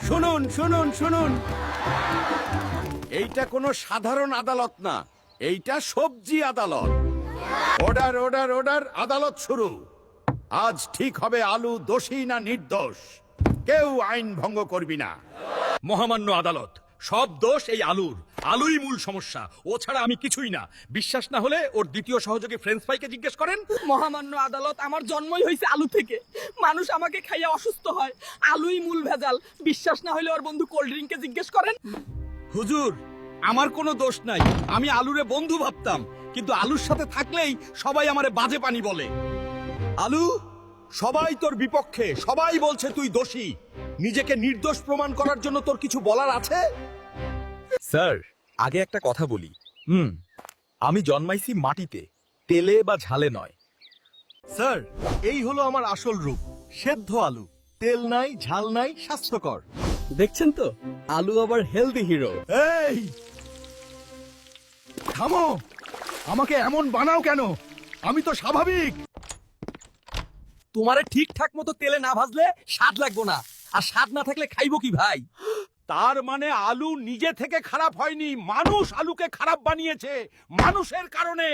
শুনুন শুনুন শুনুন, এইটা কোনো সাধারণ আদালত না, এইটা সবজি আদালত। অর্ডার অর্ডার অর্ডার, আদালত শুরু। আজ ঠিক হবে আলু দোষী না নির্দোষ। কেউ আইন ভঙ্গ করবি না। মহামান্য আদালত, সব দোষ এই আলুর। আলুই মূল সমস্যা, ও ছাড়া আমি কিছুই না। বিশ্বাস না হলে ওর দ্বিতীয় সহযোগী ফ্রেঞ্চ ফ্রাইকে জিজ্ঞেস করেন। মহামান্য আদালত, আমার জন্মই হয়েছে আলু থেকে। মানুষ আমাকে খাইয়া অসুস্থ হয়, আলুই মূল ভেজাল। বিশ্বাস না হলে ওর বন্ধু কোল্ড ড্রিঙ্ককে জিজ্ঞেস করেন। হুজুর, আমার কোনো দোষ নাই। আমি আলুরে বন্ধু ভাবতাম, কিন্তু আলুর সাথে থাকলেই সবাই আমারে বাজে পানি বলে। আলু, সবাই তোর বিপক্ষে, সবাই বলছে তুই দোষী। নিজেকে নির্দোষ প্রমাণ করার জন্য তোর কিছু বলার আছে? স্যার, আগে একটা কথা বলি। আমি জন্মাইছি মাটিতে, তেলে বা ঝালে নয়। স্যার, এই হলো আমার আসল রূপ। সেদ্ধ আলু, তেল নাই, ঝাল নাই, স্বাস্থ্যকর। দেখছেন তো, আলু আবার হেলদি হিরো। এই থামো, আমাকে এমন বানাও কেন? আমি তো স্বাভাবিক। তোমারে ঠিকঠাক মতো তেলে না ভাজলে স্বাদ লাগবো না, আর স্বাদ না থাকলে খাইবো কি ভাই? তার মানে আলু নিজে থেকে খারাপ হয়নি, মানুষ আলুকে খারাপ বানিয়েছে। মানুষের কারণে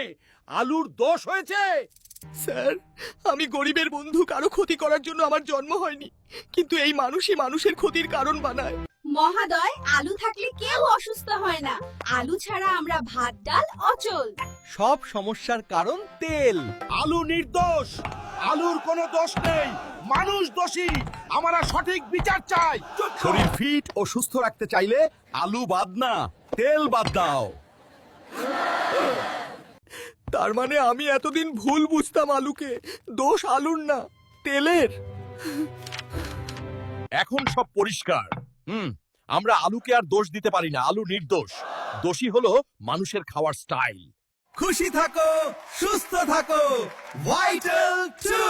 আলুর দোষ হয়েছে। স্যার, আমি গরিবের বন্ধু, কারো ক্ষতি করার জন্য আমার জন্ম হয়নি, কিন্তু এই মানুষই মানুষের ক্ষতির কারণ বানায়। মহাদয়, আলু থাকলে কেউ অসুস্থ হয় না। আলু ছাড়া আমরা ভাত ডাল অচল। সব সমস্যার কারণ তেল। আলু নির্দোষ, আলুর কোনো দোষ নেই, মানুষ দোষী। আমরা সঠিক বিচার চাই। শরীর ফিট ও সুস্থ রাখতে চাইলে আলু বাদ না, তেল বাদ দাও। তার মানে আমি এতদিন ভুল বুঝতাম আলুকে। দোষ আলুর না, তেলের। এখন সব পরিষ্কার। আমরা আলুকে আর দোষ দিতে পারি না, আলু নির্দোষ। দোষী হলো মানুষের খাওয়ার স্টাইল। খুশি থাকো, সুস্থ থাকো, ভাইটাল 2।